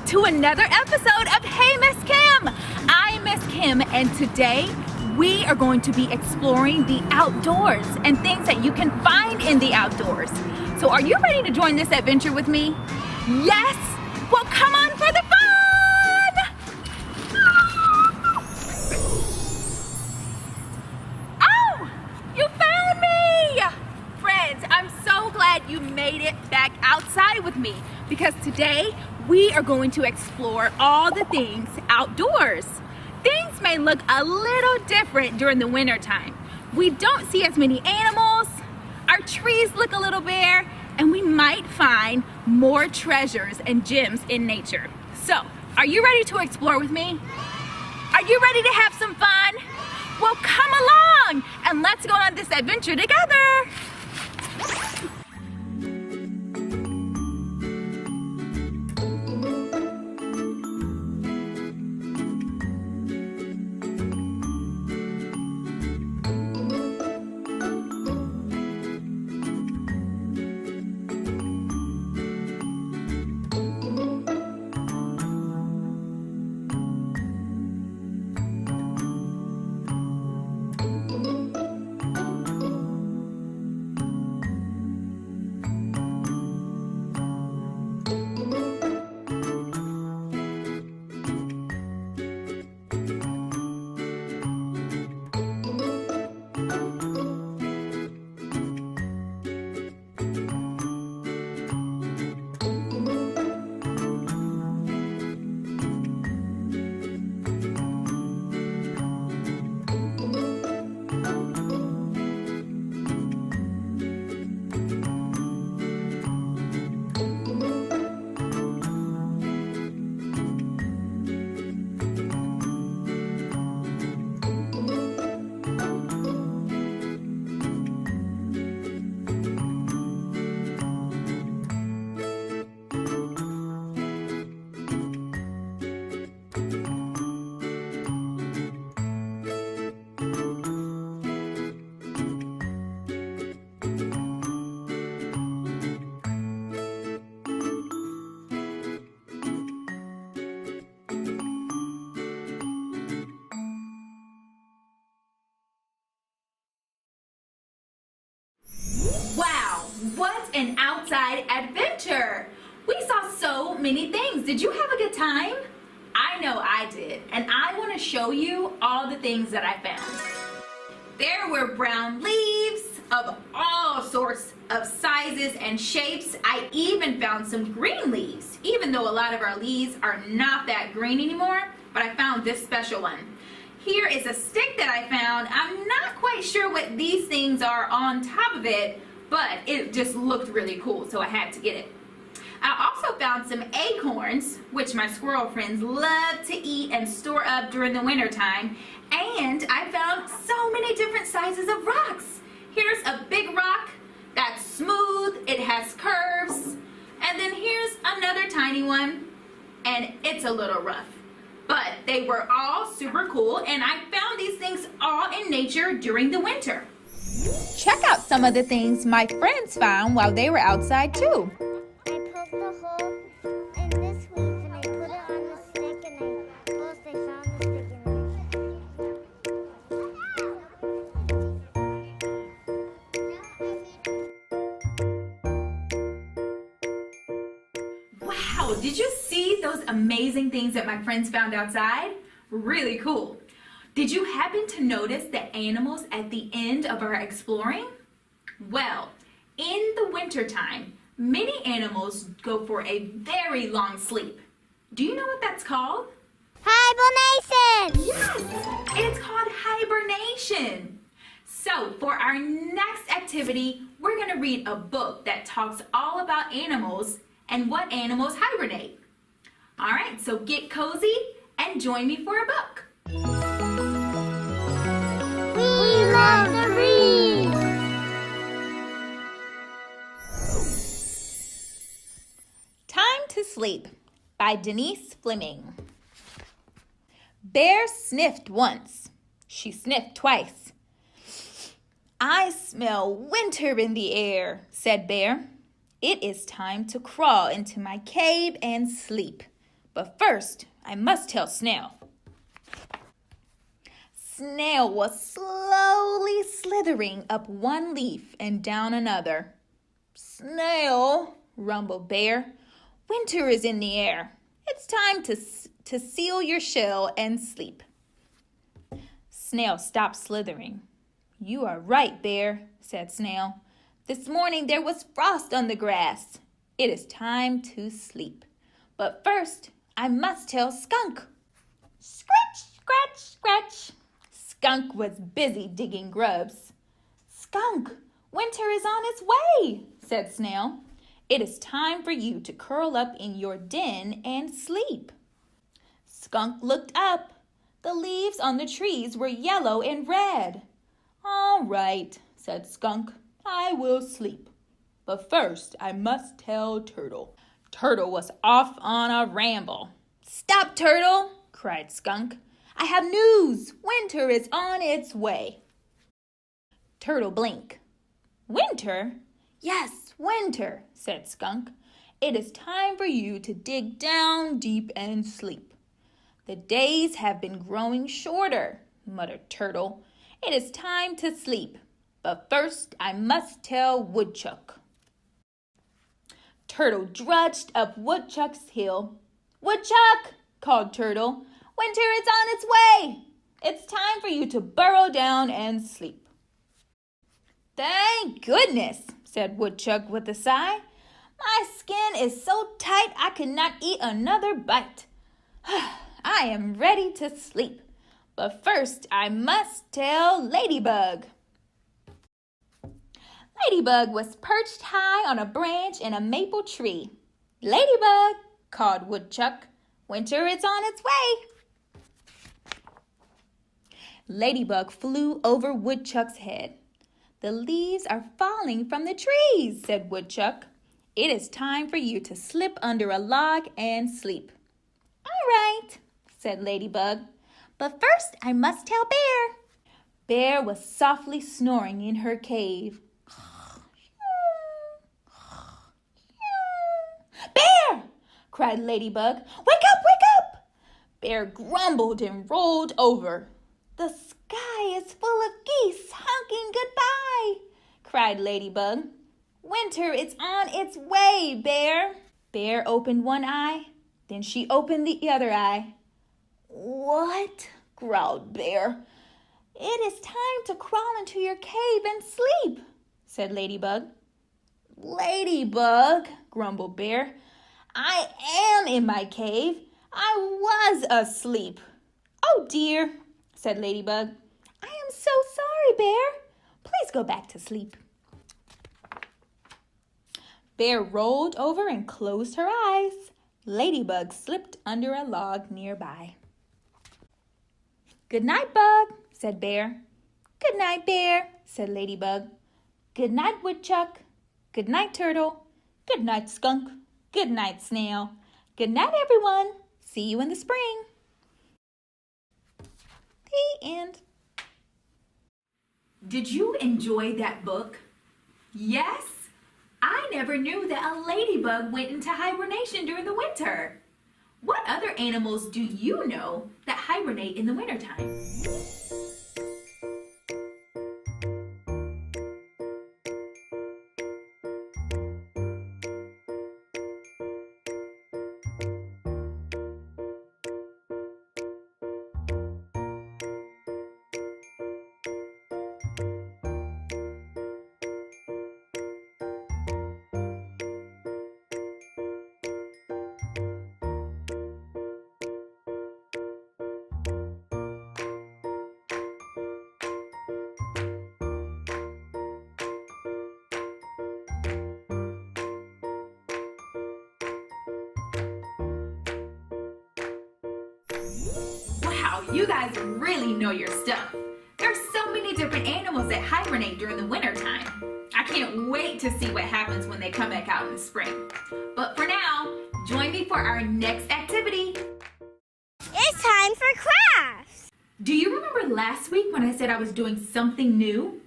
back to another episode of Hey Miss Kim. I'm Miss Kim, and today we are going to be exploring the outdoors and things that you can find in the outdoors. So are you ready to join this adventure with me? Yes? Well, come on for the fun! Oh, you found me! Friends, I'm so glad you made it back outside with me because today we are going to explore all the things outdoors. Things may look a little different during the winter time. We don't see as many animals, our trees look a little bare, and we might find more treasures and gems in nature. So, are you ready to explore with me? Are you ready to have some fun? Well, come along and let's go on this adventure together. Wow, what an outside adventure! We saw so many things. Did you have a good time? I know I did, and I want to show you all the things that I found. There were brown leaves of all sorts of sizes and shapes. I even found some green leaves, even though a lot of our leaves are not that green anymore, but I found this special one. Here is a stick that I found. I'm not quite sure what these things are on top of it, but it just looked really cool, so I had to get it. I also found some acorns, which my squirrel friends love to eat and store up during the winter time. And I found so many different sizes of rocks. Here's a big rock that's smooth, it has curves. And then here's another tiny one, and it's a little rough. But they were all super cool, and I found these things all in nature during the winter. Check out some of the things my friends found while they were outside too. I poked the hole in this leaf and I put it on the stick and I found the stick in there. Wow, did you see those amazing things that my friends found outside? Really cool. Did you happen to notice the animals at the end of our exploring? Well, in the wintertime, many animals go for a very long sleep. Do you know what that's called? Hibernation! Yes, it's called hibernation. So for our next activity, we're going to read a book that talks all about animals and what animals hibernate. All right, so get cozy and join me for a book. We love to read! Time to Sleep by Denise Fleming. Bear sniffed once. She sniffed twice. I smell winter in the air, said Bear. It is time to crawl into my cave and sleep. But first, I must tell Snail. Snail was slowly slithering up one leaf and down another. Snail, rumbled Bear, winter is in the air. It's time to seal your shell and sleep. Snail stopped slithering. You are right, Bear, said Snail. This morning there was frost on the grass. It is time to sleep. But first, I must tell Skunk. Scratch, scratch, scratch. Skunk was busy digging grubs. Skunk, winter is on its way, said Snail. It is time for you to curl up in your den and sleep. Skunk looked up. The leaves on the trees were yellow and red. All right, said Skunk. I will sleep. But first, I must tell Turtle. Turtle was off on a ramble. Stop, Turtle, cried Skunk. I have news. Winter is on its way. Turtle blinked. Winter? Yes, winter, said Skunk. It is time for you to dig down deep and sleep. The days have been growing shorter, muttered Turtle. It is time to sleep. But first, I must tell Woodchuck. Turtle drudged up Woodchuck's hill. Woodchuck, called Turtle, winter is on its way. It's time for you to burrow down and sleep. Thank goodness, said Woodchuck with a sigh. My skin is so tight I could not eat another bite. I am ready to sleep. But first, I must tell Ladybug. Ladybug was perched high on a branch in a maple tree. Ladybug, called Woodchuck, winter is on its way. Ladybug flew over Woodchuck's head. The leaves are falling from the trees, said Woodchuck. It is time for you to slip under a log and sleep. All right, said Ladybug. But first I must tell Bear. Bear was softly snoring in her cave. Bear! cried Ladybug. Wake up, wake up! Bear grumbled and rolled over. The sky is full of geese honking goodbye, cried Ladybug. Winter is on its way, Bear. Bear opened one eye, then she opened the other eye. What? Growled Bear. It is time to crawl into your cave and sleep, said Ladybug. Ladybug, grumbled Bear. I am in my cave. I was asleep. Oh dear, said Ladybug. I am so sorry, Bear. Please go back to sleep. Bear rolled over and closed her eyes. Ladybug slipped under a log nearby. Good night, Bug, said Bear. Good night, Bear, said Ladybug. Good night, Woodchuck. Good night, Turtle. Good night, Skunk. Good night, Snail. Good night, everyone. See you in the spring. The end. Did you enjoy that book? Yes? I never knew that a ladybug went into hibernation during the winter. What other animals do you know that hibernate in the wintertime? Wow, you guys really know your stuff. There's so many different animals that hibernate during the winter time. I can't wait to see what happens when they come back out in the spring. But for now, join me for our next activity. It's time for crafts. Do you remember last week when I said I was doing something new?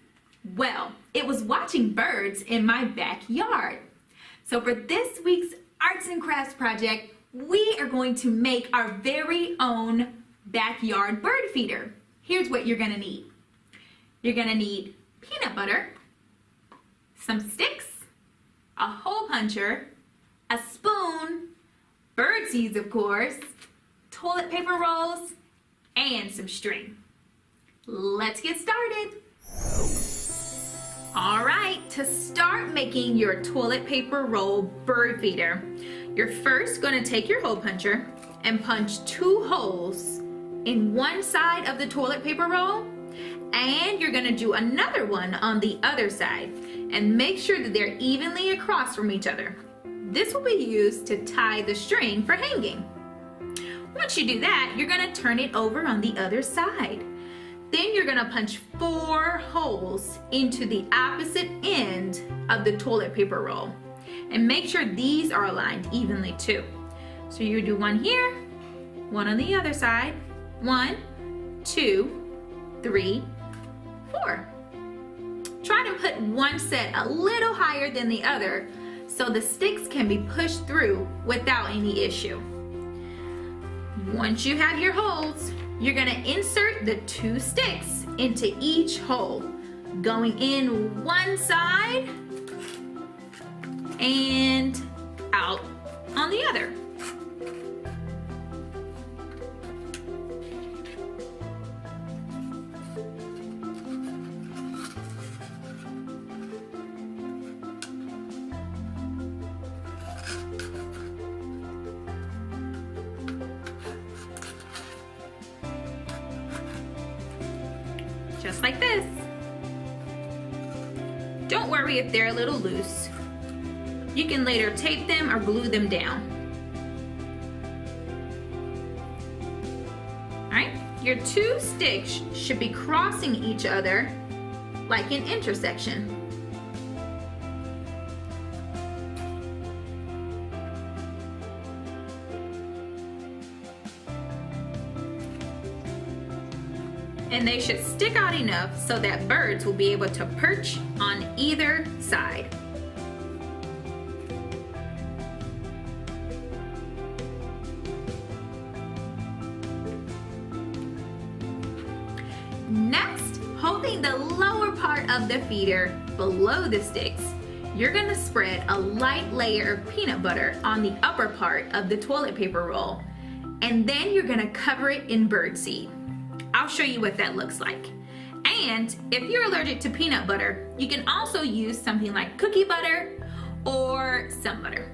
Well, it was watching birds in my backyard. So for this week's Arts and Crafts project, we are going to make our very own backyard bird feeder. Here's what you're gonna need. You're gonna need peanut butter, some sticks, a hole puncher, a spoon, bird seeds of course, toilet paper rolls, and some string. Let's get started. All right, to start making your toilet paper roll bird feeder, you're first going to take your hole puncher and punch 2 holes in one side of the toilet paper roll, and you're going to do another one on the other side, and make sure that they're evenly across from each other. This will be used to tie the string for hanging. Once you do that, you're going to turn it over on the other side. Then you're going to punch 4 holes into the opposite end of the toilet paper roll. And make sure these are aligned evenly too. So you do one here, one on the other side. 1, 2, 3, 4. Try to put one set a little higher than the other so the sticks can be pushed through without any issue. Once you have your holes, you're going to insert the 2 sticks into each hole, going in one side and out on the other. Just like this. Don't worry if they're a little loose. You can later tape them or glue them down. Alright, your 2 sticks should be crossing each other like an intersection. And they should stick out enough so that birds will be able to perch on either side. Next, holding the lower part of the feeder below the sticks, you're going to spread a light layer of peanut butter on the upper part of the toilet paper roll, and then you're going to cover it in bird seed. I'll show you what that looks like. And if you're allergic to peanut butter, you can also use something like cookie butter or some butter.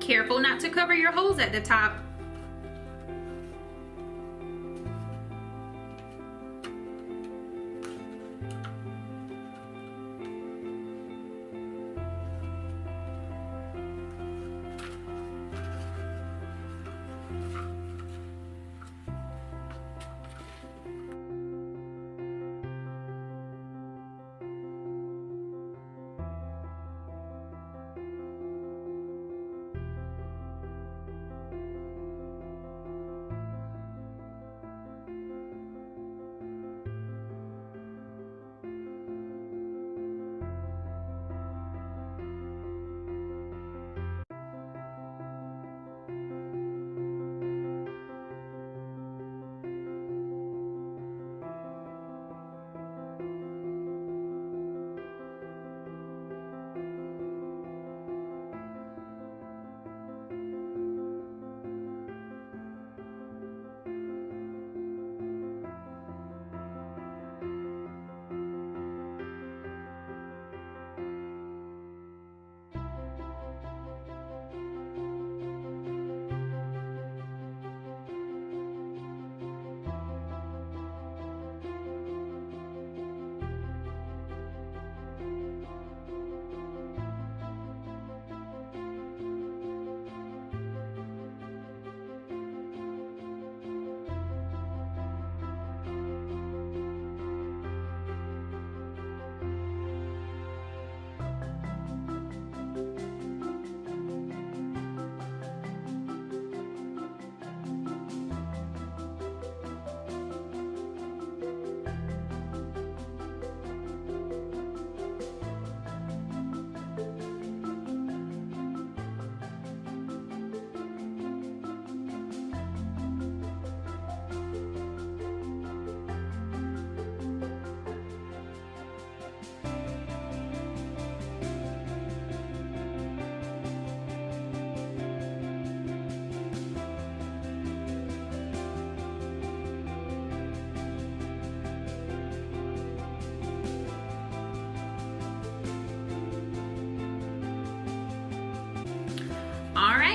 Careful not to cover your holes at the top.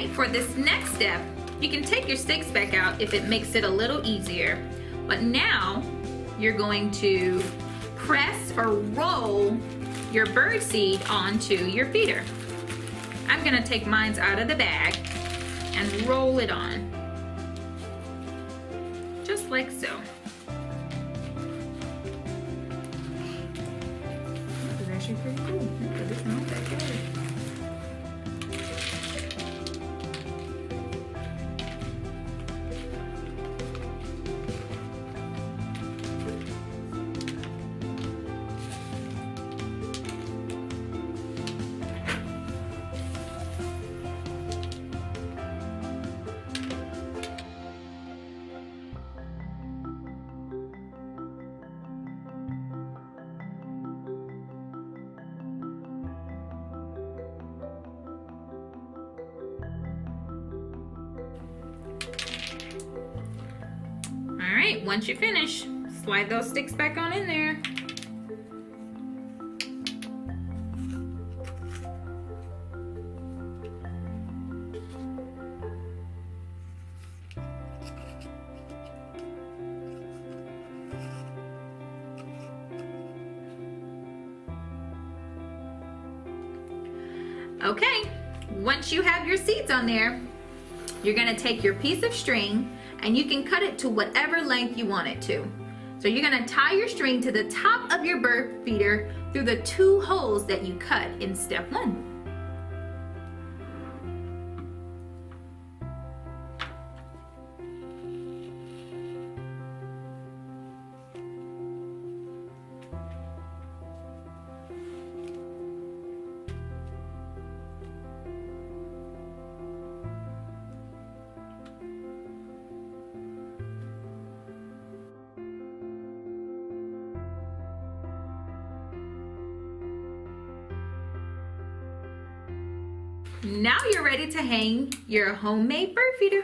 right, for this next step, you can take your sticks back out if it makes it a little easier. But now you're going to press or roll your bird seed onto your feeder. I'm gonna take mine out of the bag and roll it on, just like so. This is actually pretty cool. Put this in my backyard. All right, once you finish, slide those sticks back on in there. Okay, once you have your seeds on there, you're gonna take your piece of string and you can cut it to whatever length you want it to. So you're gonna tie your string to the top of your bird feeder through the 2 holes that you cut in step 1. Now you're ready to hang your homemade bird feeder.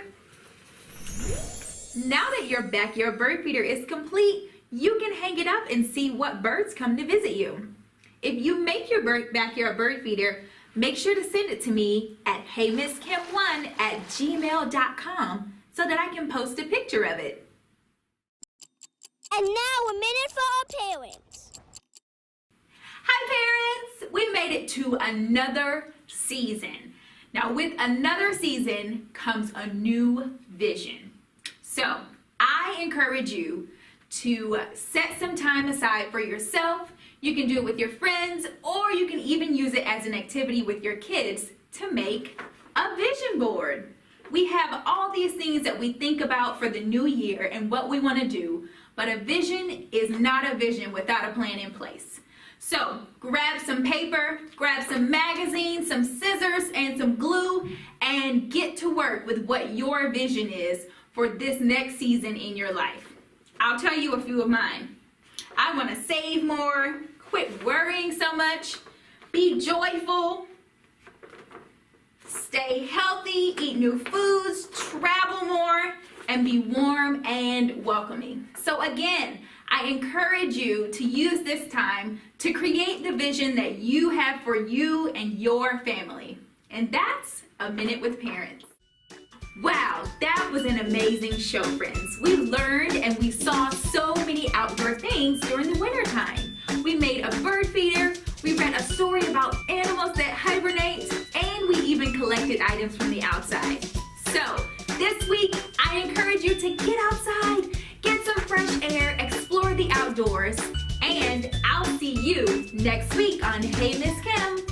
Now that your backyard bird feeder is complete, you can hang it up and see what birds come to visit you. If you make your backyard bird feeder, make sure to send it to me at heymisskim1@gmail.com so that I can post a picture of it. And now a minute for our parents. Hi parents! We made it to another season. Now with another season comes a new vision. So I encourage you to set some time aside for yourself. You can do it with your friends, or you can even use it as an activity with your kids to make a vision board. We have all these things that we think about for the new year and what we want to do, but a vision is not a vision without a plan in place. So grab some paper, grab some magazines, some scissors, and some glue, and get to work with what your vision is for this next season in your life. I'll tell you a few of mine. I want to save more, quit worrying so much, be joyful, stay healthy, eat new foods, travel more, and be warm and welcoming. So again, I encourage you to use this time to create the vision that you have for you and your family. And that's A Minute with Parents. Wow, that was an amazing show, friends. We learned and we saw so many outdoor things during the winter time. We made a bird feeder, we read a story about animals that hibernate, and we even collected items from the outside. So, this week, I encourage you to get outside, get some fresh air, explore the outdoors, and I'll see you next week on Hey Miss Kim.